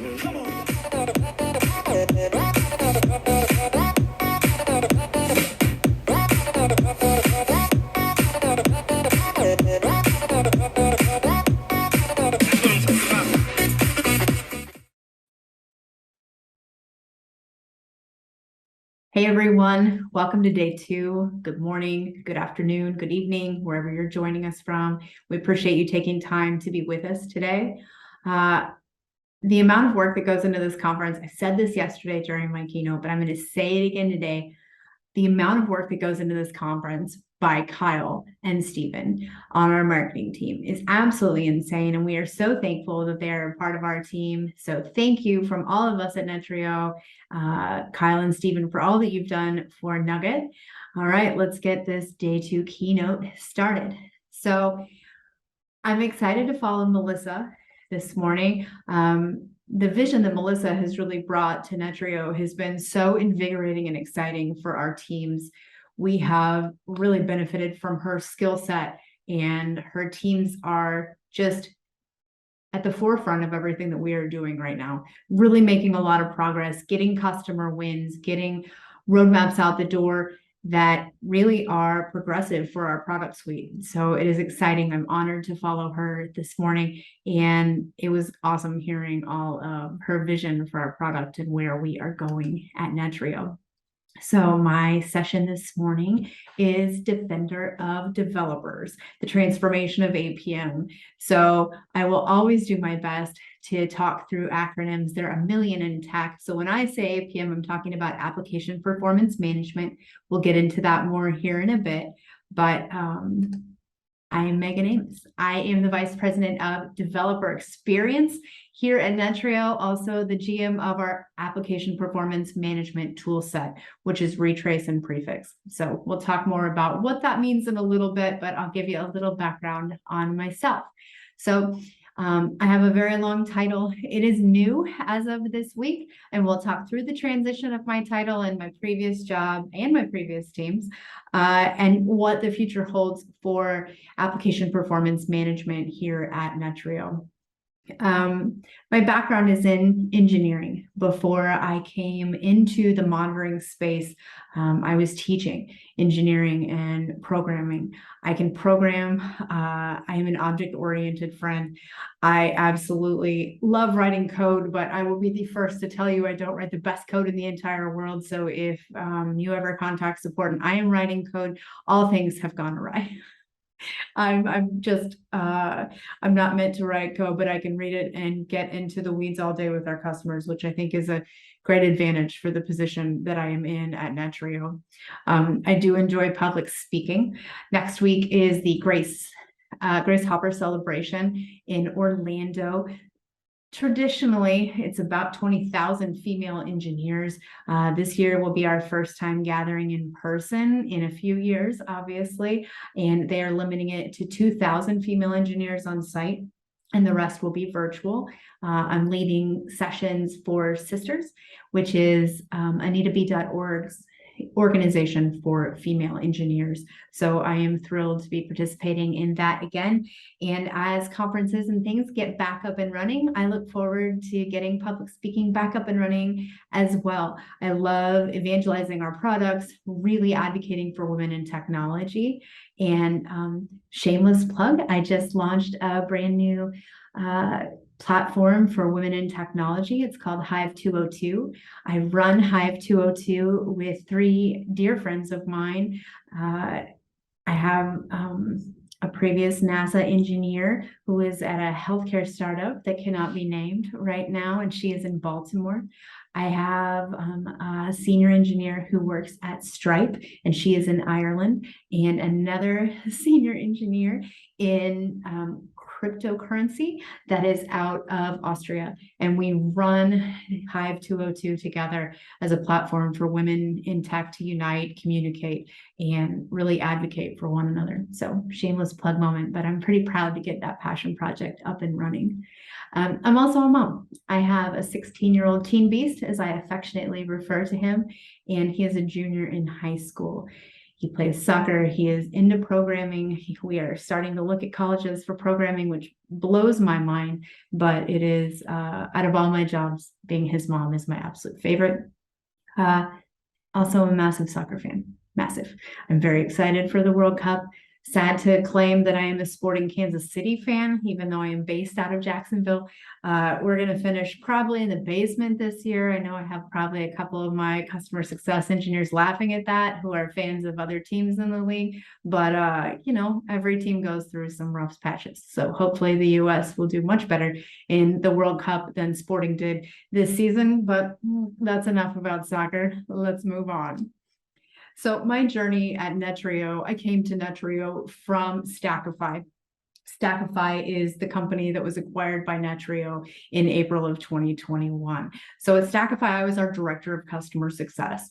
Hey everyone, welcome to day 2. Good morning, good afternoon, good evening, wherever you're joining us from. We appreciate you taking time to be with us today. The amount of work that goes into this conference, I said this yesterday during my keynote, but I'm going to say it again today. The amount of work that goes into this conference by Kyle and Stephen on our marketing team is absolutely insane. And we are so thankful that they're a part of our team. So thank you from all of us at Netreo, Kyle and Stephen, for all that you've done for Nugget. All right, let's get this day 2 keynote started. So I'm excited to follow Melissa this morning. The vision that Melissa has really brought to Netreo has been so invigorating and exciting for our teams. We have really benefited from her skill set, and her teams are just at the forefront of everything that we are doing right now, really making a lot of progress, getting customer wins, getting roadmaps out the door that really are progressive for our product suite. So it is exciting. I'm honored to follow her this morning, and it was awesome hearing all of her vision for our product and where we are going at Netreo. So my session this morning is Defender of Developers, the transformation of APM. So I will always do my best to talk through acronyms. There are a million in tech. So when I say APM, I'm talking about Application Performance Management. We'll get into that more here in a bit. But I am Megan Amos. I am the Vice President of Developer Experience here at Netreo, also the GM of our Application Performance Management toolset, which is Retrace and Prefix. So we'll talk more about what that means in a little bit, but I'll give you a little background on myself. So I have a very long title. It is new as of this week, and we'll talk through the transition of my title and my previous job and my previous teams, and what the future holds for application performance management here at Netreo. My background is in engineering. Before I came into the monitoring space, I was teaching engineering and programming. I can program. I am an object-oriented friend. I absolutely love writing code, but I will be the first to tell you I don't write the best code in the entire world. So if you ever contact support and I am writing code, all things have gone awry. I'm not meant to write code, but I can read it and get into the weeds all day with our customers, which I think is a great advantage for the position that I am in at Netreo. I do enjoy public speaking. Next week is the Grace Hopper celebration in Orlando. Traditionally, it's about 20,000 female engineers. This year will be our first time gathering in person in a few years, obviously, and they are limiting it to 2,000 female engineers on site, and the rest will be virtual. I'm leading sessions for Sisters, which is AnitaB.org's organization for female engineers. So I am thrilled to be participating in that again. And as conferences and things get back up and running, I look forward to getting public speaking back up and running as well. I love evangelizing our products, really advocating for women in technology. And shameless plug, I just launched a brand new platform for women in technology. It's called Hive 202. I run Hive 202 with 3 dear friends of mine. I have a previous NASA engineer who is at a healthcare startup that cannot be named right now, and she is in Baltimore. I have a senior engineer who works at Stripe, and she is in Ireland, and another senior engineer in cryptocurrency that is out of Austria. And we run Hive 202 together as a platform for women in tech to unite, communicate, and really advocate for one another. So shameless plug moment, but I'm pretty proud to get that passion project up and running. I'm also a mom. I have a 16-year-old teen beast, as I affectionately refer to him, and he is a junior in high school. He plays soccer. He is into programming. We are starting to look at colleges for programming, which blows my mind, but it is, out of all my jobs, being his mom is my absolute favorite. Also a massive soccer fan, massive. I'm very excited for the World Cup. Sad to claim that I am a Sporting Kansas City fan, even though I am based out of Jacksonville. We're going to finish probably in the basement this year. I know I have probably a couple of my customer success engineers laughing at that, who are fans of other teams in the league. But, every team goes through some rough patches. So hopefully the U.S. will do much better in the World Cup than Sporting did this season. But that's enough about soccer. Let's move on. So my journey at Netreo, I came to Netreo from Stackify. Stackify is the company that was acquired by Netreo in April of 2021. So at Stackify, I was our director of customer success.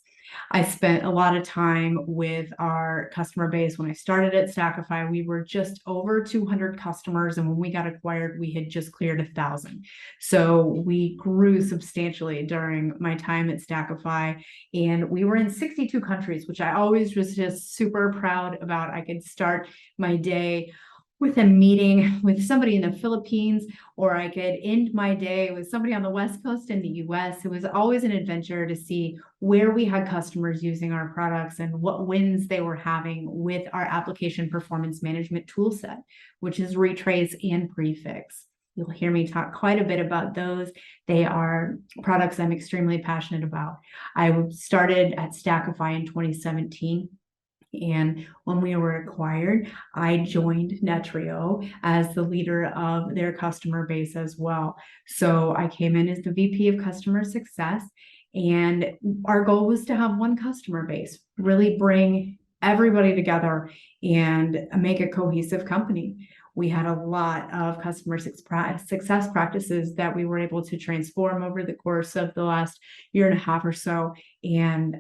I spent a lot of time with our customer base. When I started at Stackify, we were just over 200 customers, and when we got acquired, we had just cleared 1,000. So we grew substantially during my time at Stackify, and we were in 62 countries, which I always was just super proud about. I could start my day with a meeting with somebody in the Philippines, or I could end my day with somebody on the West Coast in the US. It was always an adventure to see where we had customers using our products and what wins they were having with our application performance management toolset, which is Retrace and Prefix. You'll hear me talk quite a bit about those. They are products I'm extremely passionate about. I started at Stackify in 2017. And when we were acquired, I joined Netreo as the leader of their customer base as well. So I came in as the VP of customer success, and our goal was to have one customer base, really bring everybody together and make a cohesive company. We had a lot of customer success practices that we were able to transform over the course of the last year and a half or so. And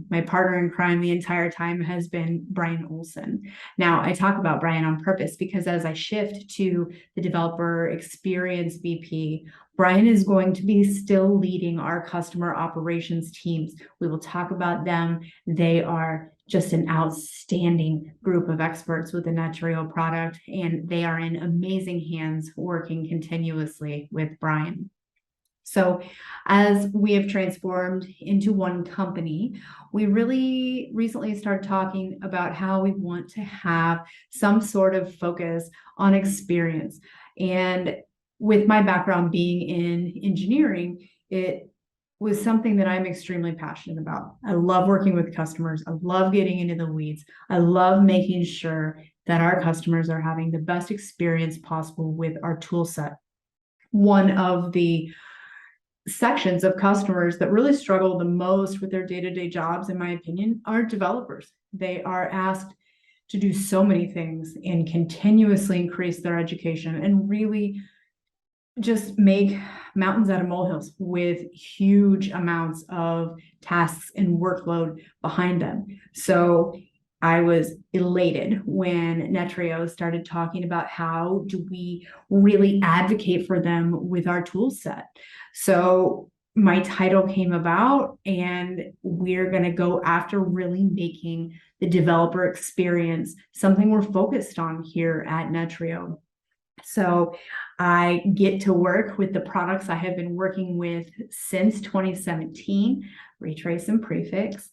my partner in crime the entire time has been Brian Olson. Now, I talk about Brian on purpose because as I shift to the developer experience VP, Brian is going to be still leading our customer operations teams. We will talk about them. They are just an outstanding group of experts with the Netreo product, and they are in amazing hands working continuously with Brian. So as we have transformed into one company, we really recently started talking about how we want to have some sort of focus on experience. And with my background being in engineering, it was something that I'm extremely passionate about. I love working with customers. I love getting into the weeds. I love making sure that our customers are having the best experience possible with our tool set. One of the sections of customers that really struggle the most with their day-to-day jobs, in my opinion, are developers. They are asked to do so many things and continuously increase their education and really just make mountains out of molehills with huge amounts of tasks and workload behind them. So I was elated when Netreo started talking about how do we really advocate for them with our tool set. So my title came about, and we're going to go after really making the developer experience something we're focused on here at Netreo. So I get to work with the products I have been working with since 2017, Retrace and Prefix,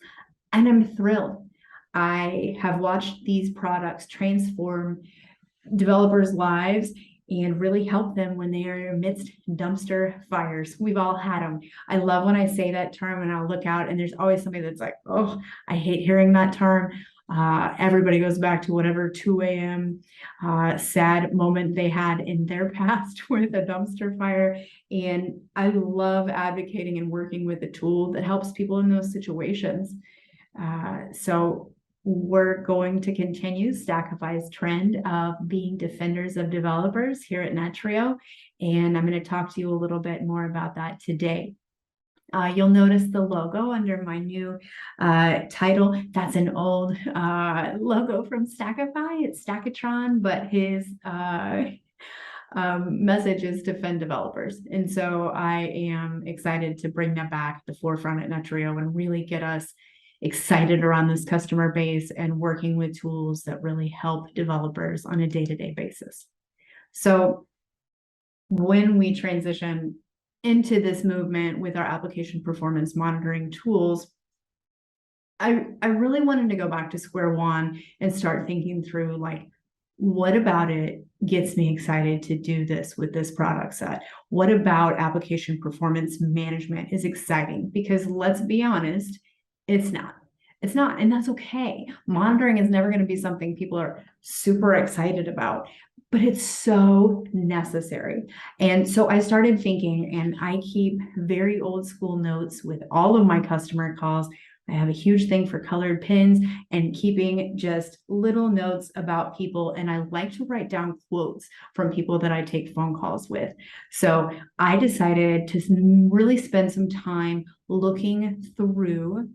and I'm thrilled. I have watched these products transform developers' lives and really help them when they are amidst dumpster fires. We've all had them. I love when I say that term and I'll look out and there's always somebody that's like, oh, I hate hearing that term. Everybody goes back to whatever 2 a.m. Sad moment they had in their past with a dumpster fire. And I love advocating and working with a tool that helps people in those situations. So we're going to continue Stackify's trend of being defenders of developers here at Netreo. And I'm going to talk to you a little bit more about that today. You'll notice the logo under my new title. That's an old logo from Stackify. It's Stackatron, but his message is defend developers. And so I am excited to bring that back to the forefront at Netreo and really get us excited around this customer base and working with tools that really help developers on a day-to-day basis. So when we transition into this movement with our application performance monitoring tools, I really wanted to go back to square one and start thinking through, like, what about it gets me excited to do this with this product set? What about application performance management is exciting? Because let's be honest, it's not. It's not, and that's okay. Monitoring is never going to be something people are super excited about, but it's so necessary. And so I started thinking, and I keep very old school notes with all of my customer calls. I have a huge thing for colored pins and keeping just little notes about people. And I like to write down quotes from people that I take phone calls with. So I decided to really spend some time looking through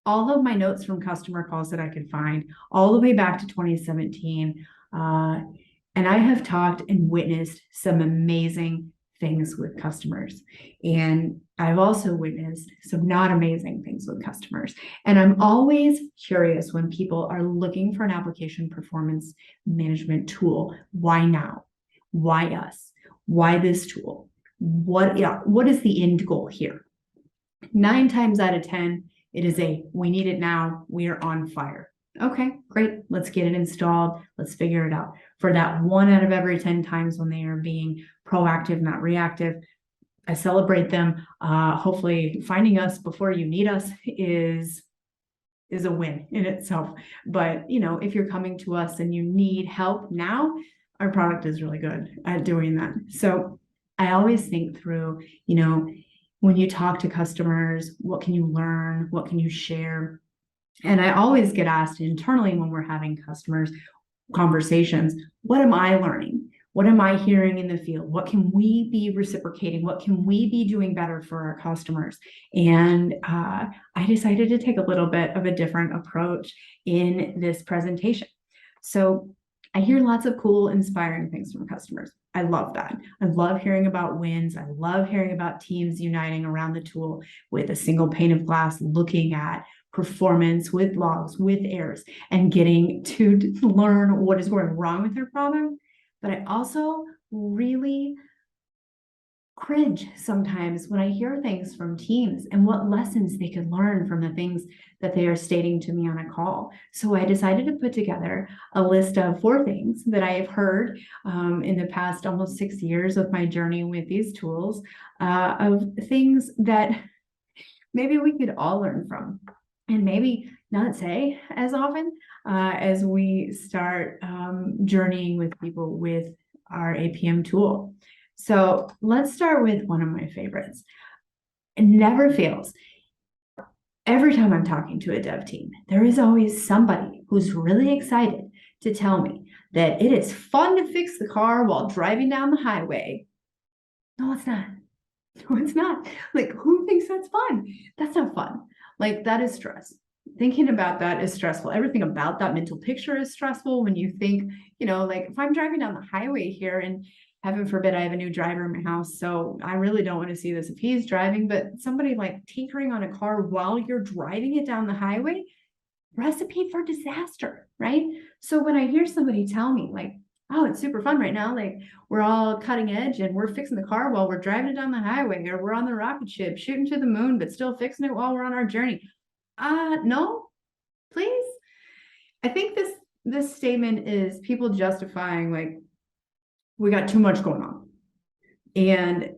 all of my notes from customer calls that I could find all the way back to 2017. And I have talked and witnessed some amazing things with customers. And I've also witnessed some not amazing things with customers. And I'm always curious when people are looking for an application performance management tool. Why now? Why us? Why this tool? What is the end goal here? 9 times out of 10, it is we need it now. We are on fire. Okay, great. Let's get it installed. Let's figure it out. For that 1 out of every 10 times when they are being proactive, not reactive, I celebrate them. Hopefully finding us before you need us is a win in itself. But, if you're coming to us and you need help now, our product is really good at doing that. So I always think through, when you talk to customers, what can you learn? What can you share? And I always get asked internally when we're having customers conversations, what am I learning? What am I hearing in the field? What can we be reciprocating? What can we be doing better for our customers? And I decided to take a little bit of a different approach in this presentation. So I hear lots of cool, inspiring things from customers. I love that. I love hearing about wins. I love hearing about teams uniting around the tool with a single pane of glass, looking at performance with logs, with errors, and getting to learn what is going wrong with their product. But I also really cringe sometimes when I hear things from teams and what lessons they could learn from the things that they are stating to me on a call. So I decided to put together a list of 4 things that I have heard in the past almost 6 years of my journey with these tools, of things that maybe we could all learn from, and maybe not say as often as we start journeying with people with our APM tool. So let's start with one of my favorites. It never fails. Every time I'm talking to a dev team, there is always somebody who's really excited to tell me that it is fun to fix the car while driving down the highway. No, it's not. No, it's not. Like, who thinks that's fun? That's not fun. Like, that is stress. Thinking about that is stressful. Everything about that mental picture is stressful when you think, like, if I'm driving down the highway here, and heaven forbid I have a new driver in my house, so I really don't want to see this if he's driving, but somebody like tinkering on a car while you're driving it down the highway, recipe for disaster, right? So when I hear somebody tell me, like, oh, it's super fun right now, like, we're all cutting edge and we're fixing the car while we're driving it down the highway, or we're on the rocket ship shooting to the moon but still fixing it while we're on our journey. No, please. I think this statement is people justifying, like, we got too much going on. And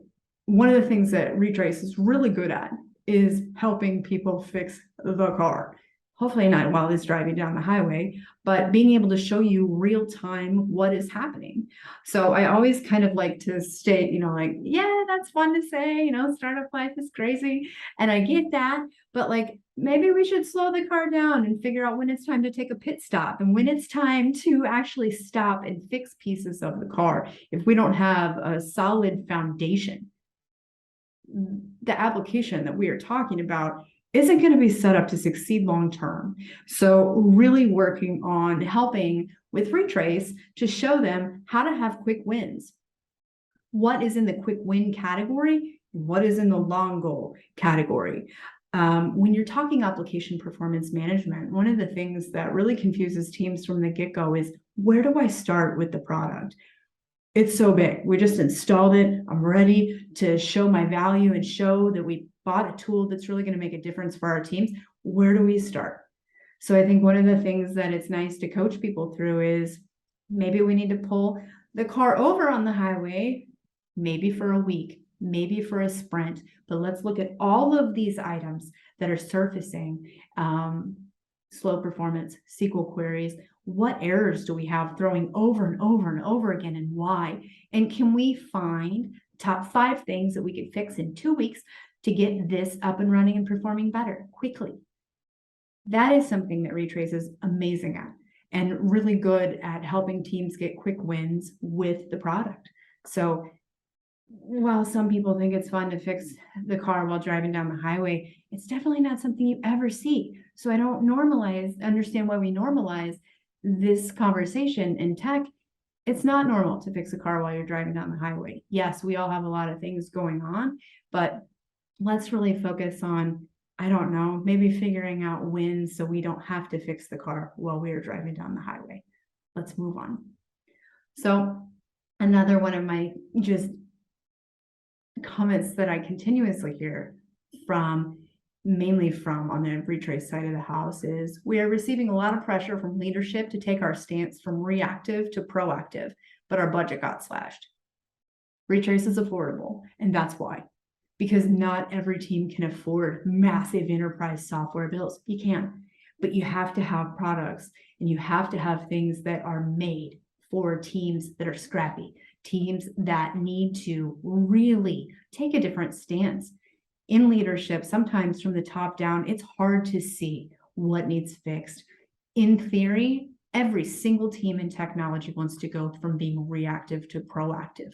one of the things that Retrace is really good at is helping people fix the car. Hopefully not while it's driving down the highway, but being able to show you real time what is happening. So I always kind of like to state, like, yeah, that's fun to say, startup life is crazy. And I get that, but like, maybe we should slow the car down and figure out when it's time to take a pit stop and when it's time to actually stop and fix pieces of the car. If we don't have a solid foundation, the application that we are talking about isn't going to be set up to succeed long term. So really working on helping with Retrace to show them how to have quick wins. What is in the quick win category? What is in the long goal category? When you're talking application performance management, one of the things that really confuses teams from the get-go is, where do I start with the product? It's so big. We just installed it. I'm ready to show my value and show that we bought a tool that's really going to make a difference for our teams. Where do we start? So I think one of the things that it's nice to coach people through is, maybe we need to pull the car over on the highway, maybe for a week, maybe for a sprint, but let's look at all of these items that are surfacing. Slow performance, SQL queries, what errors do we have throwing over and over and over again, and why? And can we find top 5 things that we could fix in 2 weeks to get this up and running and performing better quickly? That is something that Retrace is amazing at, and really good at helping teams get quick wins with the product. So while some people think it's fun to fix the car while driving down the highway, it's definitely not something you ever see. So I don't understand why we normalize this conversation in tech. It's not normal to fix a car while you're driving down the highway. Yes, we all have a lot of things going on, but let's really focus on, I don't know, maybe figuring out wins so we don't have to fix the car while we are driving down the highway. Let's move on. So another one of my just comments that I continuously hear mainly from on the Retrace side of the house is, we are receiving a lot of pressure from leadership to take our stance from reactive to proactive, but our budget got slashed. Retrace is affordable, and that's why. Because not every team can afford massive enterprise software bills. You can, but you have to have products, and you have to have things that are made for teams that are scrappy, teams that need to really take a different stance. In leadership, sometimes from the top down, it's hard to see what needs fixed. In theory, every single team in technology wants to go from being reactive to proactive.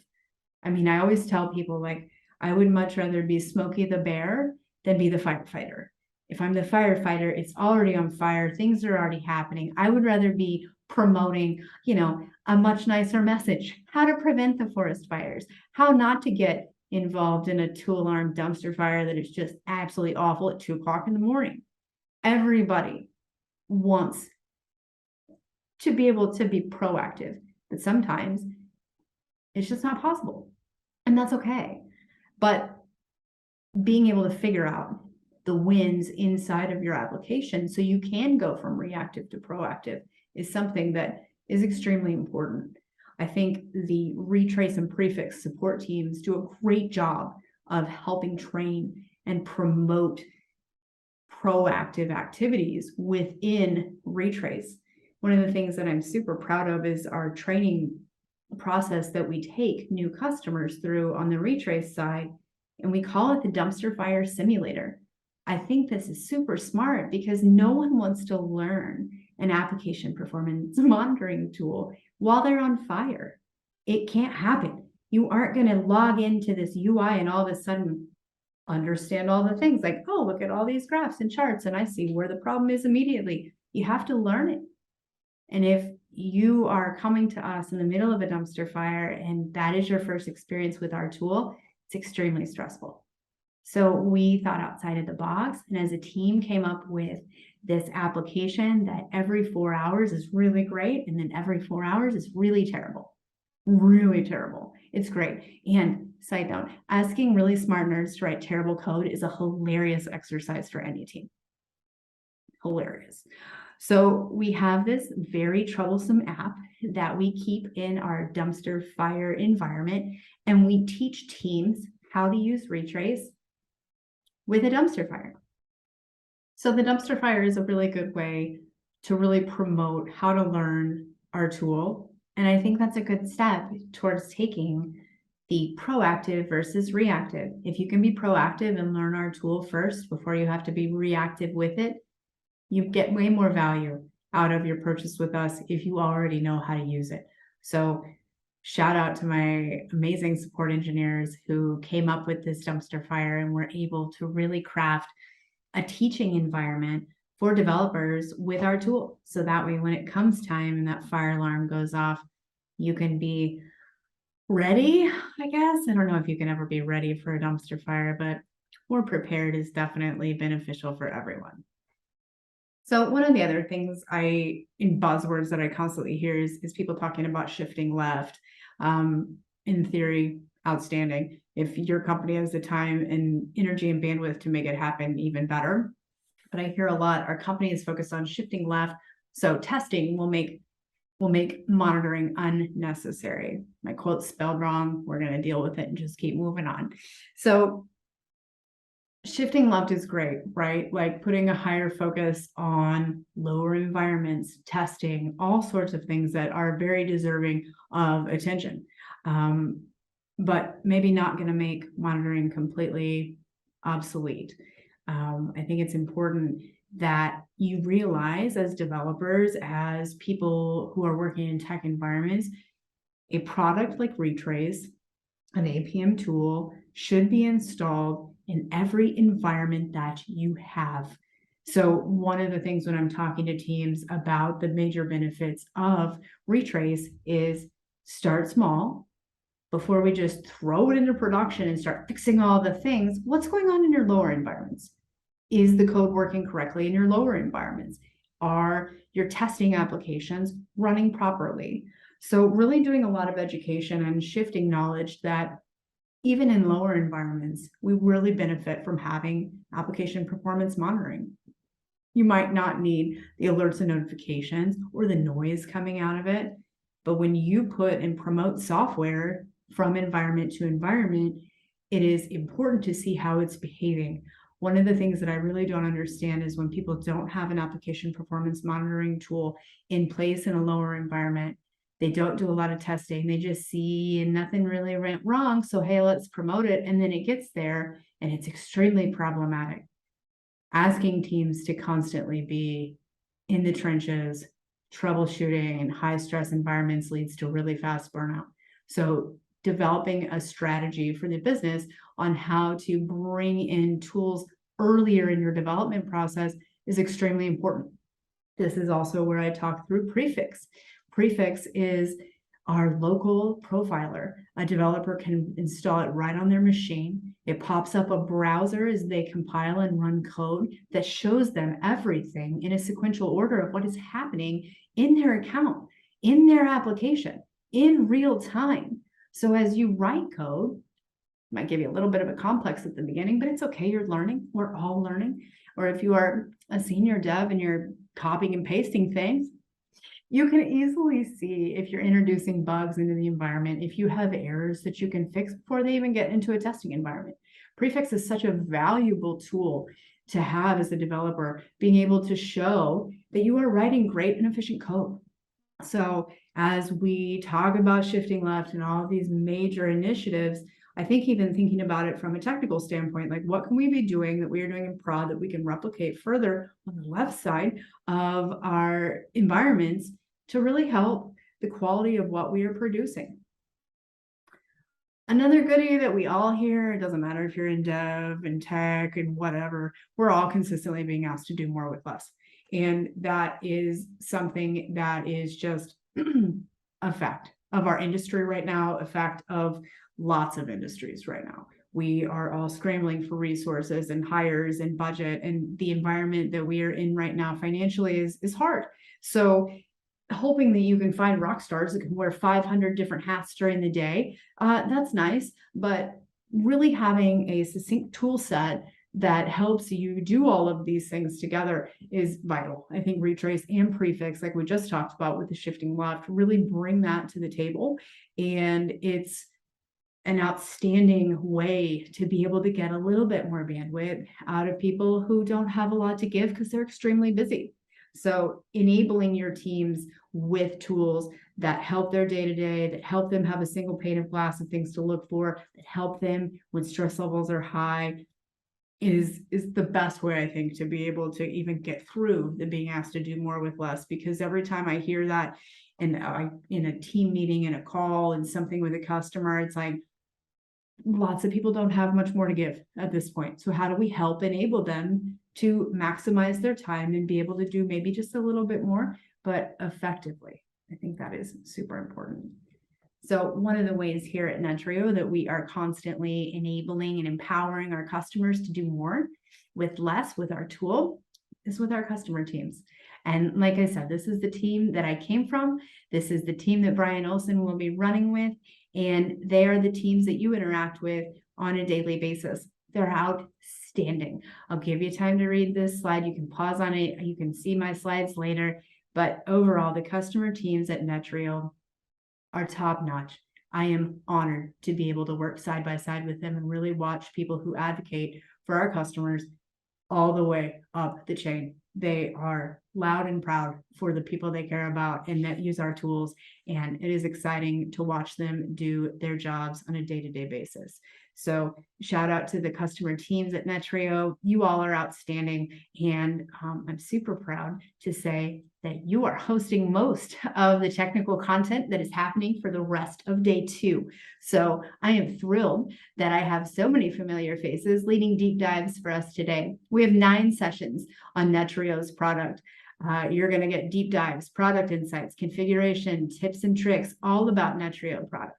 I mean, I always tell people, like, I would much rather be Smokey the Bear than be the firefighter. If I'm the firefighter, it's already on fire. Things are already happening. I would rather be promoting, a much nicer message, how to prevent the forest fires, how not to get involved in a 2-alarm dumpster fire that is just absolutely awful at 2:00 in the morning. Everybody wants to be able to be proactive, but sometimes it's just not possible, and that's okay. But being able to figure out the wins inside of your application so you can go from reactive to proactive is something that is extremely important. I think the Retrace and Prefix support teams do a great job of helping train and promote proactive activities within Retrace. One of the things that I'm super proud of is our training process that we take new customers through on the Retrace side, and we call it the dumpster fire simulator. I think this is super smart because no one wants to learn an application performance monitoring tool while they're on fire. It can't happen. You aren't going to log into this UI and all of a sudden understand all the things, like, oh, look at all these graphs and charts, and I see where the problem is immediately. You have to learn it. And if you are coming to us in the middle of a dumpster fire and that is your first experience with our tool, it's extremely stressful. So we thought outside of the box, and as a team came up with this application that every 4 hours is really great, and then every 4 hours is really terrible. Really terrible. It's great. And side note, asking really smart nerds to write terrible code is a hilarious exercise for any team. Hilarious. So we have this very troublesome app that we keep in our dumpster fire environment, and we teach teams how to use Retrace with a dumpster fire. So the dumpster fire is a really good way to really promote how to learn our tool. And I think that's a good step towards taking the proactive versus reactive. If you can be proactive and learn our tool first before you have to be reactive with it, you get way more value out of your purchase with us if you already know how to use it. So shout out to my amazing support engineers who came up with this dumpster fire and were able to really craft a teaching environment for developers with our tool. So that way, when it comes time and that fire alarm goes off, you can be ready, I guess. I don't know if you can ever be ready for a dumpster fire, but more prepared is definitely beneficial for everyone. So one of the other things in buzzwords that I constantly hear is people talking about shifting left. In theory, outstanding. If your company has the time and energy and bandwidth to make it happen, even better. But I hear a lot, our company is focused on shifting left. So testing will make monitoring unnecessary. My quote's spelled wrong. We're going to deal with it and just keep moving on. So shifting left is great, right? Like putting a higher focus on lower environments, testing, all sorts of things that are very deserving of attention. But maybe not going to make monitoring completely obsolete. I think it's important that you realize as developers, as people who are working in tech environments, a product like Retrace, an APM tool, should be installed in every environment that you have. So one of the things when I'm talking to teams about the major benefits of Retrace is start small. Before we just throw it into production and start fixing all the things, what's going on in your lower environments? Is the code working correctly in your lower environments? Are your testing applications running properly? So really doing a lot of education and shifting knowledge that even in lower environments, we really benefit from having application performance monitoring. You might not need the alerts and notifications or the noise coming out of it, but when you put and promote software from environment to environment, it is important to see how it's behaving. One of the things that I really don't understand is when people don't have an application performance monitoring tool in place in a lower environment, they don't do a lot of testing. They just see and nothing really went wrong. So, hey, let's promote it. And then it gets there and it's extremely problematic. Asking teams to constantly be in the trenches, troubleshooting in high stress environments leads to really fast burnout. So developing a strategy for the business on how to bring in tools earlier in your development process is extremely important. This is also where I talk through Prefix. Prefix is our local profiler. A developer can install it right on their machine. It pops up a browser as they compile and run code that shows them everything in a sequential order of what is happening in their account, in their application, in real time. So as you write code, it might give you a little bit of a complex at the beginning, but it's okay. You're learning. We're all learning. Or if you are a senior dev and you're copying and pasting things, you can easily see if you're introducing bugs into the environment, if you have errors that you can fix before they even get into a testing environment. Prefix is such a valuable tool to have as a developer, being able to show that you are writing great and efficient code. So as we talk about shifting left and all of these major initiatives, I think even thinking about it from a technical standpoint, like what can we be doing that we are doing in prod that we can replicate further on the left side of our environments to really help the quality of what we are producing. Another goodie that we all hear, it doesn't matter if you're in dev and tech and whatever, we're all consistently being asked to do more with less. And that is something that is just a fact of our industry right now, a fact of lots of industries right now. We are all scrambling for resources and hires and budget, and the environment that we are in right now financially is hard. So hoping that you can find rock stars that can wear 500 different hats during the day, that's nice, but really having a succinct tool set that helps you do all of these things together is vital. I think Retrace and Prefix, like we just talked about with the shifting left, really bring that to the table. And it's an outstanding way to be able to get a little bit more bandwidth out of people who don't have a lot to give because they're extremely busy. So enabling your teams with tools that help their day-to-day, that help them have a single pane of glass of things to look for, that help them when stress levels are high, is the best way, I think, to be able to even get through the being asked to do more with less. Because every time I hear that in a team meeting, in a call, and something with a customer, it's like lots of people don't have much more to give at this point. So how do we help enable them to maximize their time and be able to do maybe just a little bit more, but effectively? I think that is super important. So one of the ways here at Netreo that we are constantly enabling and empowering our customers to do more with less with our tool is with our customer teams. And like I said, this is the team that I came from. This is the team that Brian Olson will be running with. And they are the teams that you interact with on a daily basis. They're outstanding. I'll give you time to read this slide. You can pause on it. You can see my slides later. But overall, the customer teams at Netreo are top notch. I am honored to be able to work side by side with them and really watch people who advocate for our customers all the way up the chain. They are loud and proud for the people they care about and that use our tools. And it is exciting to watch them do their jobs on a day-to-day basis. So shout out to the customer teams at Netreo. You all are outstanding. And I'm super proud to say that you are hosting most of the technical content that is happening for the rest of day 2. So I am thrilled that I have so many familiar faces leading deep dives for us today. We have 9 sessions on Netreo's product. You're going to get deep dives, product insights, configuration, tips and tricks, all about Netreo product.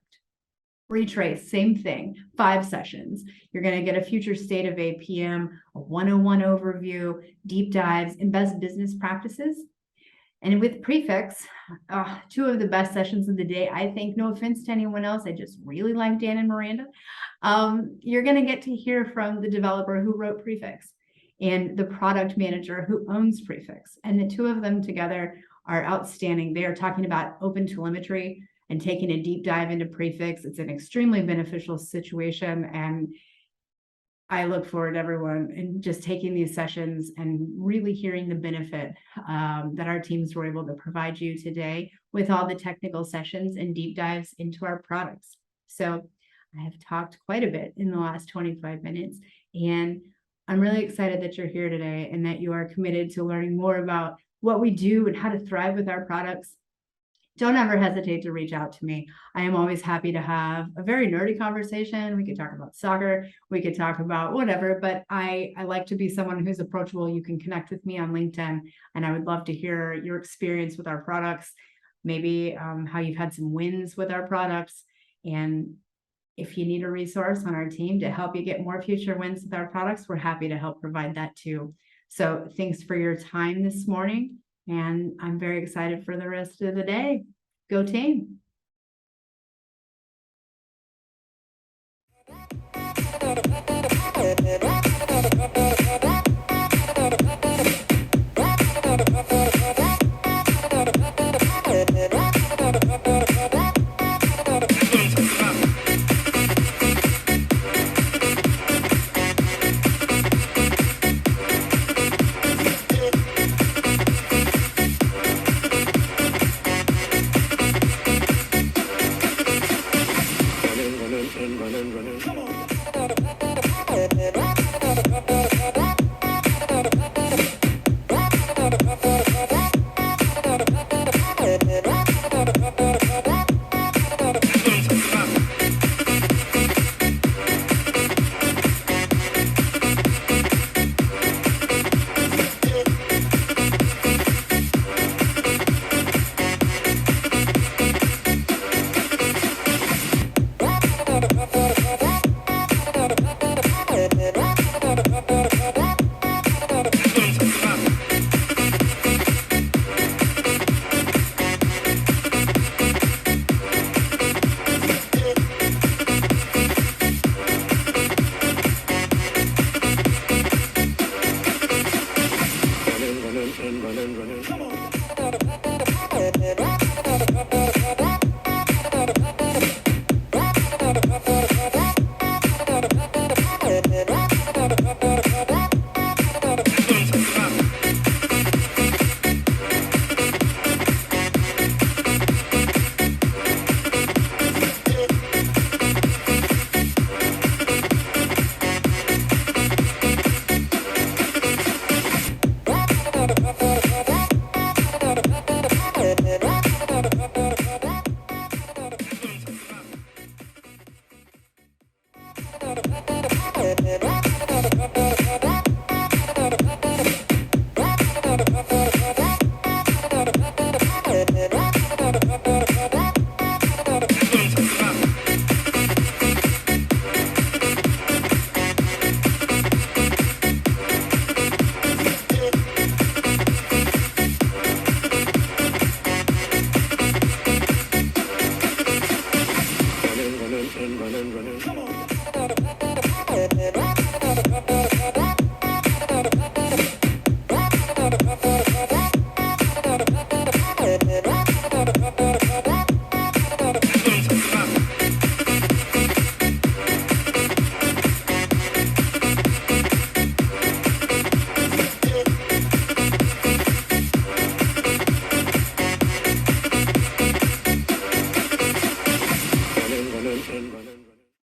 Retrace, same thing, 5 sessions. You're going to get a future state of APM, a 101 overview, deep dives, and best business practices. And with Prefix, 2 of the best sessions of the day. I think, no offense to anyone else, I just really like Dan and Miranda. You're going to get to hear from the developer who wrote Prefix and the product manager who owns Prefix. And the 2 of them together are outstanding. They are talking about open telemetry and taking a deep dive into Prefix. It's an extremely beneficial situation. And I look forward to everyone and just taking these sessions and really hearing the benefit that our teams were able to provide you today with all the technical sessions and deep dives into our products. So I have talked quite a bit in the last 25 minutes, and I'm really excited that you're here today and that you are committed to learning more about what we do and how to thrive with our products. Don't ever hesitate to reach out to me. I am always happy to have a very nerdy conversation. We could talk about soccer. We could talk about whatever, but I like to be someone who's approachable. You can connect with me on LinkedIn, and I would love to hear your experience with our products, maybe how you've had some wins with our products. And if you need a resource on our team to help you get more future wins with our products, we're happy to help provide that too. So thanks for your time this morning. And I'm very excited for the rest of the day. Go team.